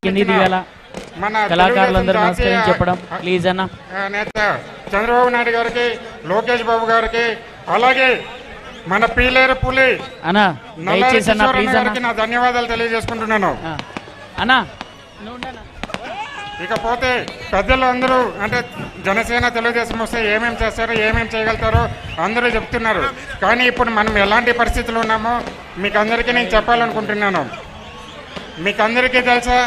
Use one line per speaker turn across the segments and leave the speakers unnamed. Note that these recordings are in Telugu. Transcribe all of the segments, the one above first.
మన కళాకారులందరూ నమస్కారం చెప్పడం ప్లీజ్ అన్న. నేత చంద్రబాబు నాయుడు గారికి, లోకేష్ బాబు గారికి, అలాగే మన పీలేరు పులి అన్న గారికి నా ధన్యవాదాలు తెలియజేసుకుంటున్నాను అన్న. ఇకపోతే పెద్దలు అందరూ అంటే జనసేన తెలుగుదేశం వస్తే ఏమేమి చేస్తారో ఏమేమి చేయగలుగుతారో అందరూ చెప్తున్నారు. కానీ ఇప్పుడు మనం ఎలాంటి పరిస్థితులు ఉన్నామో మీకు అందరికీ నేను చెప్పాలనుకుంటున్నాను. మీకు అందరికీ తెలుసా,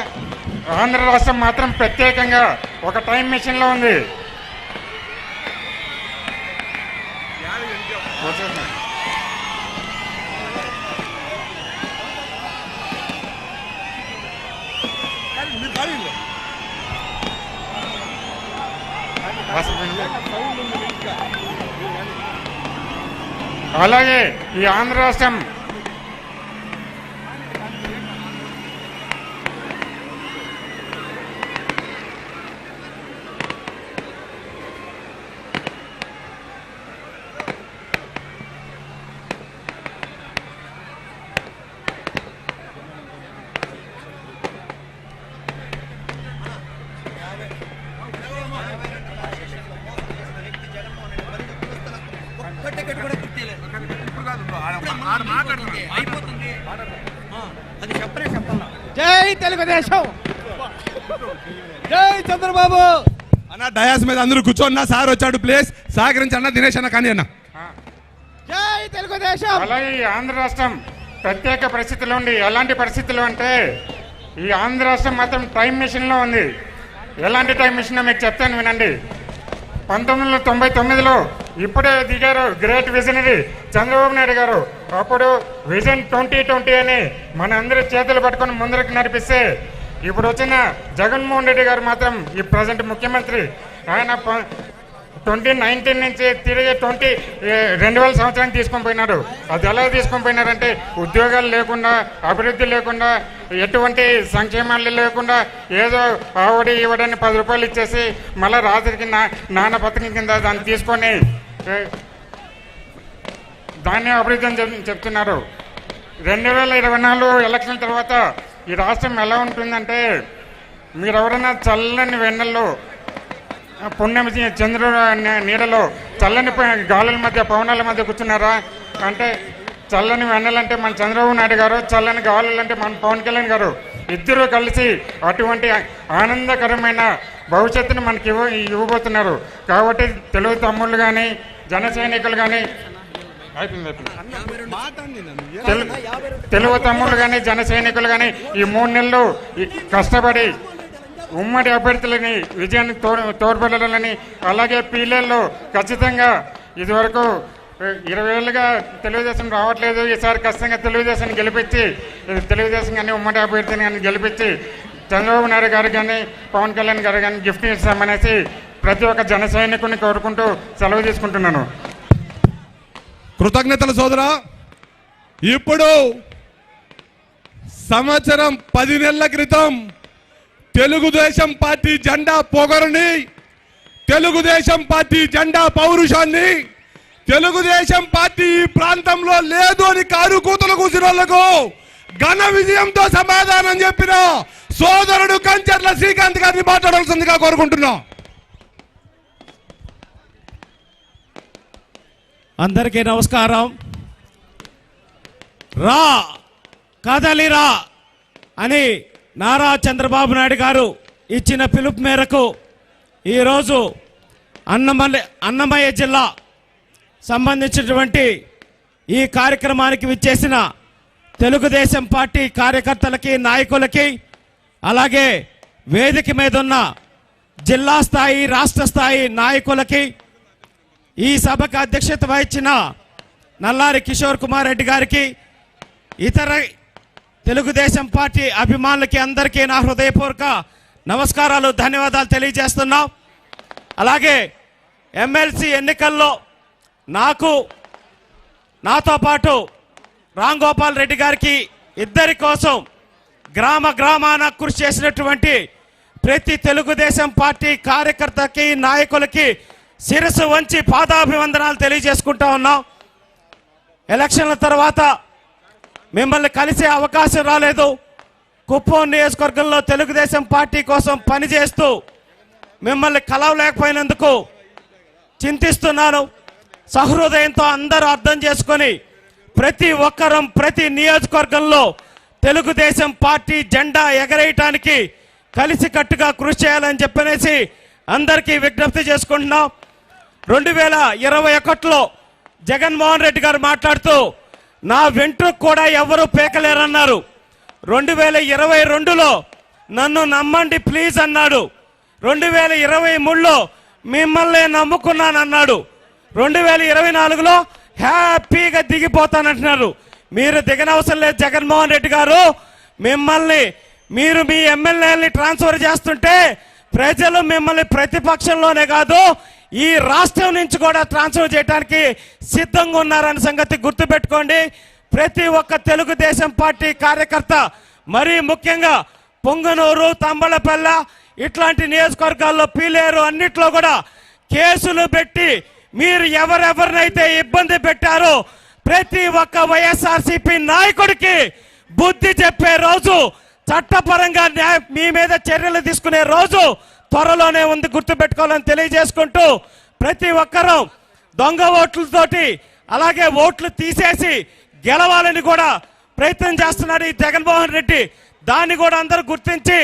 ఆంధ్ర రాష్ట్రం మాత్రం ప్రత్యేకంగా ఒక టైం మెషిన్లో ఉంది. అలాగే ఈ ఆంధ్ర రాష్ట్రం
జై తెలుగుదేశం, జై చంద్రబాబు
అన్న. డయాస్ మీద అందరూ కూర్చోన్నా, సార్ వచ్చాడు, ప్లేస్ సహకరించి అన్న. దినేష్ అన్న కానీ అన్న.
జై తెలుగుదేశం.
అలాగే ఈ ఆంధ్ర రాష్ట్రం ప్రత్యేక పరిస్థితుల్లో ఉంది. ఎలాంటి పరిస్థితులు అంటే ఈ ఆంధ్ర రాష్ట్రం మాత్రం టైం మిషన్లో ఉంది. ఎలాంటి టైం మిషన్ మీకు చెప్తాను వినండి. 1999లో ఇప్పుడే దిగారు గ్రేట్ విజనరీ చంద్రబాబు నాయుడు గారు. అప్పుడు విజన్ 2020 అని మన అందరి చేతులు పట్టుకొని ముందరికి నడిపిస్తే, ఇప్పుడు వచ్చిన జగన్మోహన్ రెడ్డి గారు మాత్రం ఈ ప్రజెంట్ ముఖ్యమంత్రి, ఆయన 2019 నుంచి తిరిగి 2000 సంవత్సరానికి తీసుకొని పోయినాడు. అది ఎలా తీసుకొని పోయినారంటే ఉద్యోగాలు లేకుండా, అభివృద్ధి లేకుండా, ఎటువంటి సంక్షేమాలు లేకుండా, ఏదో ఆవిడి ఇవ్వడానికి 10 రూపాయలు ఇచ్చేసి మళ్ళీ రాత్రికి నాన్న పథకం కింద దాన్ని తీసుకొని దాన్ని అభివృద్ధి అని చెప్తున్నారు. 2024 ఎలక్షన్ తర్వాత ఈ రాష్ట్రం ఎలా ఉంటుందంటే, మీరు ఎవరైనా చల్లని వెన్నెల్లో పుణ్యం చంద్రుడు నీడలో చల్లని గాలుల మధ్య పవనాల మధ్య కూర్చున్నారా అంటే, చల్లని వెన్నెలంటే మన చంద్రబాబు నాయుడు గారు, చల్లని గాలులు అంటే మన పవన్ కళ్యాణ్ గారు. ఇద్దరు కలిసి అటువంటి ఆనందకరమైన భవిష్యత్తును మనకి ఇవ్వబోతున్నారు. కాబట్టి తెలుగు తమ్ముళ్ళు కానీ, జన సైనికులు కానీ, తెలుగు తమ్ముళ్ళు కానీ, జన సైనికులు కానీ ఈ 3 నెలలు కష్టపడి ఉమ్మడి అభ్యర్థులని విజయాన్ని తోడ్పడాలని, అలాగే పీలేల్లో ఖచ్చితంగా ఇదివరకు 20 ఏళ్ళుగా తెలుగుదేశం రావట్లేదు, ఈసారి ఖచ్చితంగా తెలుగుదేశాన్ని గెలిపించి, తెలుగుదేశం కానీ ఉమ్మడి అభ్యర్థిని కానీ గెలిపించి చంద్రబాబు నాయుడు గారు కానీ పవన్ కళ్యాణ్ గారు కానీ గిఫ్ట్ ఇస్తామనేసి ప్రతి ఒక్క జన సైనికుని కోరుకుంటూ సెలవు తీసుకుంటున్నాను.
కృతజ్ఞతలు సోదరా. ఇప్పుడు సంవత్సరం 10 నెలల క్రితం తెలుగుదేశం పార్టీ జెండా పొగరుని, తెలుగుదేశం పార్టీ జెండా పౌరుషాన్ని, తెలుగుదేశం పార్టీ ఈ ప్రాంతంలో లేదు అని కారు కూతులు కూసిన వాళ్లకు ఘన విజయంతో సమాధానం చెప్పిన సోదరుడు కంచర్ల శ్రీకాంత్ గారిని మాట్లాడాల్సిందిగా కోరుకుంటున్నాం.
అందరికీ నమస్కారం. రా కదలిరా అని నారా చంద్రబాబు నాయుడు గారు ఇచ్చిన పిలుపు మేరకు ఈరోజు అన్నమయ్య జిల్లా సంబంధించినటువంటి ఈ కార్యక్రమానికి విచ్చేసిన తెలుగుదేశం పార్టీ కార్యకర్తలకి, నాయకులకి, అలాగే వేదిక మీద ఉన్న జిల్లా స్థాయి, రాష్ట్ర స్థాయి నాయకులకి, ఈ సభకు అధ్యక్షత వహించిన నల్లారి కిషోర్ కుమార్ రెడ్డి గారికి, ఇతర తెలుగుదేశం పార్టీ అభిమానులకి అందరికీ నా హృదయపూర్వక నమస్కారాలు, ధన్యవాదాలు తెలియజేస్తున్నాం. అలాగే ఎమ్మెల్సీ ఎన్నికల్లో నాతో పాటు రామ్ గోపాల్ రెడ్డి గారికి, ఇద్దరి కోసం గ్రామ గ్రామాన కృషి చేసినటువంటి ప్రతి తెలుగుదేశం పార్టీ కార్యకర్తకి, నాయకులకి శిరస్సు వంచి పాదాభివందనాలు తెలియజేసుకుంటా ఉన్నాం. ఎలక్షన్ల తర్వాత మిమ్మల్ని కలిసే అవకాశం రాలేదు. కుప్పం నియోజకవర్గంలో తెలుగుదేశం పార్టీ కోసం పనిచేస్తూ మిమ్మల్ని కలవలేకపోయినందుకు చింతిస్తున్నాను. సహృదయంతో అందరూ అర్థం చేసుకొని ప్రతి ఒక్కరం ప్రతి నియోజకవర్గంలో తెలుగుదేశం పార్టీ జెండా ఎగరేయటానికి కలిసికట్టుగా కృషి చేయాలని చెప్పనేసి అందరికీ విజ్ఞప్తి చేసుకుంటున్నాం. 2021లో జగన్మోహన్ రెడ్డి గారు మాట్లాడుతూ నా వెంట్రుకు కూడా ఎవరు పేకలేరన్నారు. 2022లో నన్ను నమ్మండి ప్లీజ్ అన్నాడు. 2023లో మిమ్మల్ని నమ్ముకున్నానన్నాడు. 2024లో హ్యాపీగా దిగిపోతానంటున్నారు. మీరు దిగనవసరం లేదు జగన్మోహన్ రెడ్డి గారు. మిమ్మల్ని మీరు మీ ఎమ్మెల్యేలని ట్రాన్స్ఫర్ చేస్తుంటే ప్రజలు మిమ్మల్ని ప్రతిపక్షంలోనే కాదు ఈ రాష్ట్రం నుంచి కూడా ట్రాన్స్ఫర్ చేయడానికి సిద్ధంగా ఉన్నారన్న సంగతి గుర్తుపెట్టుకోండి. ప్రతి ఒక్క తెలుగుదేశం పార్టీ కార్యకర్త మరీ ముఖ్యంగా పొంగనూరు, తంబళపల్ల ఇట్లాంటి నియోజకవర్గాల్లో పీలేరు అన్నిట్లో కూడా కేసులు పెట్టి మీరు ఎవరెవరినైతే ఇబ్బంది పెట్టారో ప్రతి ఒక్క వైఎస్ఆర్సీపీ నాయకుడికి బుద్ధి చెప్పే రోజు, చట్టపరంగా మీ మీద చర్యలు తీసుకునే రోజు త్వరలోనే ఉంది, గుర్తుపెట్టుకోవాలని తెలియజేసుకుంటూ ప్రతి ఒక్కరూ దొంగ ఓట్లతోటి అలాగే ఓట్లు తీసేసి గెలవాలని కూడా ప్రయత్నం చేస్తున్నాడు ఈ జగన్మోహన్ రెడ్డి. దాన్ని కూడా అందరూ గుర్తించి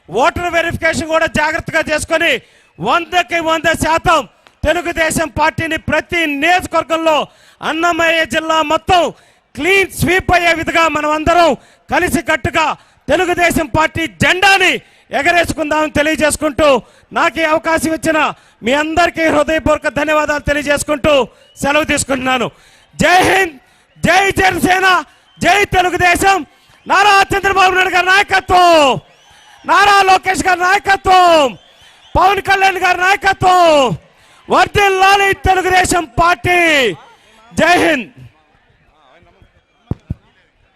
ఓటర్ వెరిఫికేషన్ కూడా జాగ్రత్తగా చేసుకొని 100కి 100% తెలుగుదేశం పార్టీని ప్రతి నియోజకవర్గంలో అన్నమయ్య జిల్లా మొత్తం క్లీన్ స్వీప్ అయ్యే విధంగా మనం అందరం కలిసి కట్టుగా తెలుగుదేశం పార్టీ జెండాని ఎగరేసుకుందామని తెలియజేసుకుంటూ నాకు ఈ అవకాశం ఇచ్చిన మీ అందరికీ హృదయపూర్వక ధన్యవాదాలు తెలియజేసుకుంటూ సెలవు తీసుకుంటున్నాను. జై హింద్, జై జనసేన, జై తెలుగుదేశం. నారా చంద్రబాబు నాయుడు గారి నాయకత్వం, నారా లోకేష్ గారి నాయకత్వం, పవన్ కళ్యాణ్ గారి నాయకత్వం, వర్ధిల్లాలి తెలుగుదేశం పార్టీ. జై హింద్.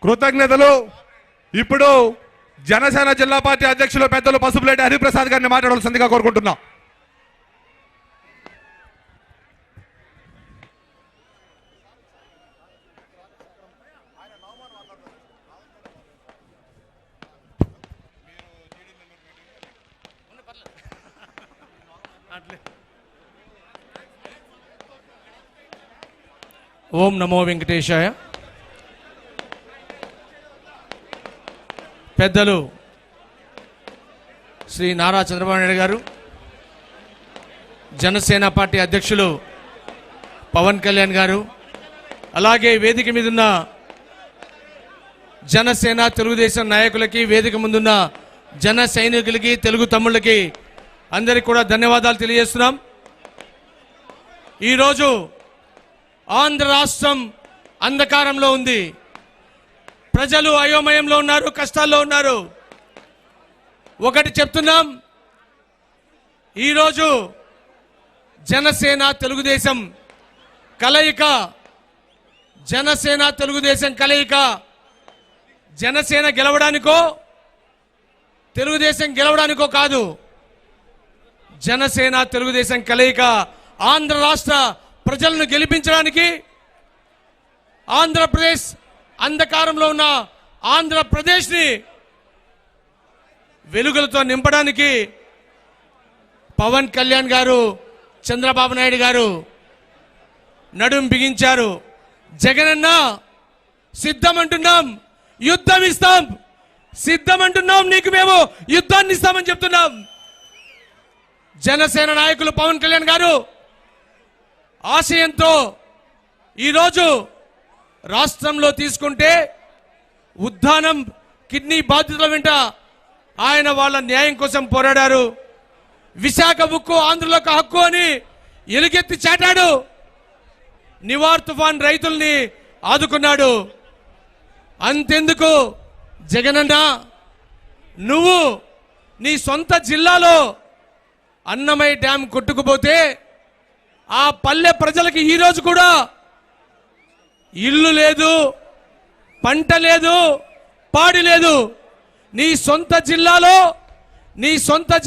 కృతజ్ఞతలు. ఇప్పుడు జనసేన జిల్లా పార్టీ అధ్యక్షులు పెద్దలు పసుపులేటి హరిప్రసాద్ గారిని మాట్లాడవలసిందిగా కోరుకుంటున్నాం.
ఓం నమో వెంకటేశాయ. పెద్దలు శ్రీ నారా చంద్రబాబు నాయుడు గారు, జనసేన పార్టీ అధ్యక్షులు పవన్ కళ్యాణ్ గారు, అలాగే వేదిక మీదున్న జనసేన తెలుగుదేశం నాయకులకి, వేదిక ముందున్న జన సైనికులకి, తెలుగు తమ్ముళ్ళకి అందరికీ కూడా ధన్యవాదాలు తెలియజేస్తున్నాం. ఈరోజు ఆంధ్ర రాష్ట్రం అంధకారంలో ఉంది. ప్రజలు అయోమయంలో ఉన్నారు, కష్టాల్లో ఉన్నారు. ఒకటి చెప్తున్నాం, ఈరోజు జనసేన తెలుగుదేశం కలయిక, జనసేన తెలుగుదేశం కలయిక జనసేన గెలవడానికో తెలుగుదేశం గెలవడానికో కాదు. జనసేన తెలుగుదేశం కలయిక ఆంధ్ర రాష్ట్ర ప్రజలను గెలిపించడానికి, ఆంధ్రప్రదేశ్ అంధకారంలో ఉన్న ఆంధ్రప్రదేశ్ని వెలుగులతో నింపడానికి పవన్ కళ్యాణ్ గారు, చంద్రబాబు నాయుడు గారు నడుం బిగించారు. జగనన్న సిద్ధమంటున్నాం, యుద్ధం ఇస్తాం, సిద్ధమంటున్నాం, నీకు మేము యుద్ధాన్ని ఇస్తామని చెప్తున్నాం. జనసేన నాయకులు పవన్ కళ్యాణ్ గారు ఆశయంతో ఈరోజు రాష్ట్రంలో తీసుకుంటే ఉద్దానం కిడ్నీ బాధితుల వెంట ఆయన వాళ్ళ న్యాయం కోసం పోరాడారు. విశాఖ ఉక్కు ఆంధ్రులకు హక్కు అని ఎలుగెత్తి చాటాడు. నివార్ తుఫాన్ రైతుల్ని ఆదుకున్నాడు. అంతెందుకు జగనన్న, నువ్వు నీ సొంత జిల్లాలో అన్నమయ్య డ్యాం కొట్టుకుపోతే ఆ పల్లె ప్రజలకి ఈరోజు కూడా ఇల్లు లేదు, పంట లేదు, పాడి లేదు. నీ సొంత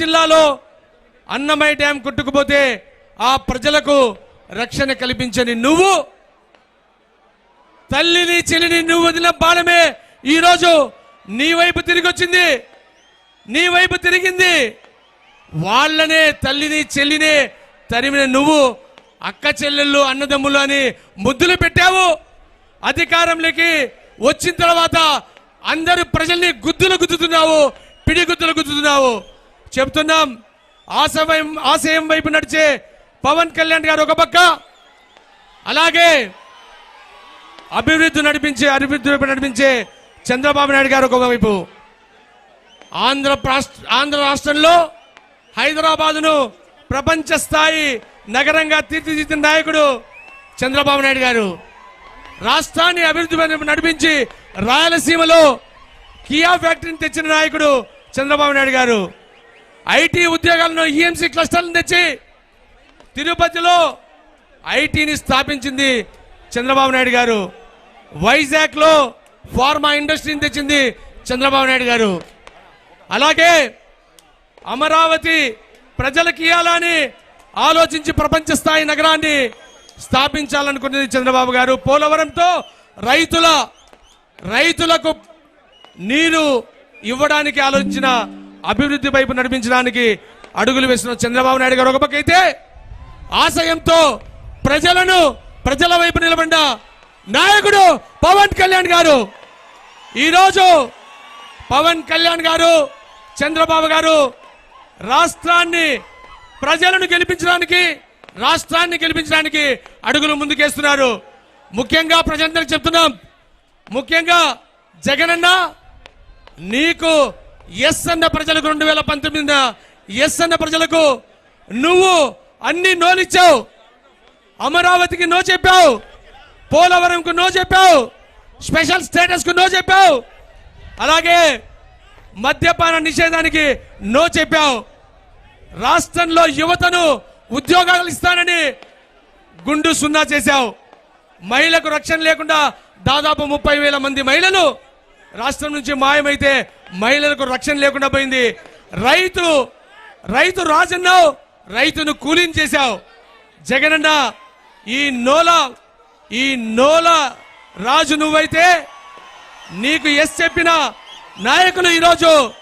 జిల్లాలో అన్నమయ్య డ్యాం కొట్టుకుపోతే ఆ ప్రజలకు రక్షణ కల్పించని నువ్వు, తల్లిని చెల్లిని నువ్వు వదిలిన బాణమే ఈరోజు నీ వైపు తిరిగి వచ్చింది, నీ వైపు తిరిగింది. వాళ్ళనే తల్లిని చెల్లిని తరిమిన నువ్వు అక్క చెల్లెళ్ళు అన్నదమ్ములు అని ముద్దులు పెట్టావు. అధికారంలోకి వచ్చిన తర్వాత అందరు ప్రజల్ని గుద్దులు గుద్దుతున్నావు, పిడిగుద్దులు గుద్దుతున్నావు. చెప్తున్నాం, ఆశయం వైపు నడిచే పవన్ కళ్యాణ్ గారు ఒక పక్క, అలాగే అభివృద్ధి వైపు నడిపించే చంద్రబాబు నాయుడు గారు ఒక వైపు. ఆంధ్ర రాష్ట్రంలో హైదరాబాదును ప్రపంచ స్థాయి నగరంగా తీర్చిదిద్దిన నాయకుడు చంద్రబాబు నాయుడు గారు. రాష్ట్రాన్ని అభివృద్ధి వైపు నడిపించి రాయలసీమలో కియా ఫ్యాక్టరీని తెచ్చిన నాయకుడు చంద్రబాబు నాయుడు గారు. ఐటీ ఉద్యోగాలను ఈఎంసీ క్లస్టర్లను తెచ్చి తిరుపతిలో ఐటీని స్థాపించింది చంద్రబాబు నాయుడు గారు. వైజాగ్ లో ఫార్మా ఇండస్ట్రీని తెచ్చింది చంద్రబాబు నాయుడు గారు. అలాగే అమరావతి ప్రజలకు ఇవ్వాలని ఆలోచించి ప్రపంచ స్థాయి నగరాన్ని స్థాపించాలనుకున్నది చంద్రబాబు గారు. పోలవరంతో రైతులకు నీరు ఇవ్వడానికి ఆలోచించిన అభివృద్ధి వైపు నడిపించడానికి అడుగులు వేసిన చంద్రబాబు నాయుడు గారు ఒక పక్క అయితే, ఆశయంతో ప్రజల వైపు నిలబడ్డ నాయకుడు పవన్ కళ్యాణ్ గారు. ఈరోజు పవన్ కళ్యాణ్ గారు, చంద్రబాబు గారు ప్రజలను గెలిపించడానికి అడుగులు ముందుకేస్తున్నారు. ముఖ్యంగా ప్రజలందరికీ చెప్తున్నాం, ముఖ్యంగా జగనన్న నీకు ఎస్ అన్న ప్రజలకు 2019 ఎస్ అన్న ప్రజలకు నువ్వు అన్ని నోలిచ్చావు. అమరావతికి నో చెప్పావు, పోలవరంకు నో చెప్పావు, స్పెషల్ స్టేటస్ కు నో చెప్పావు, అలాగే మద్యపాన నిషేధానికి నో చెప్పావు. రాష్ట్రంలో యువతను ఉద్యోగాలు ఇస్తానని గుండు సున్నా చేశావు. మహిళలకు రక్షణ లేకుండా దాదాపు 30,000 మంది మహిళలు రాష్ట్రం నుంచి మాయమైతే మహిళలకు రక్షణ లేకుండా పోయింది. రైతు రాజన్నావు, రైతును కూలీని చేశావు. జగనన్న ఈ నోల రాజు నువ్వైతే నీకు ఎస్ చెప్పిన నాయకులు ఈరోజు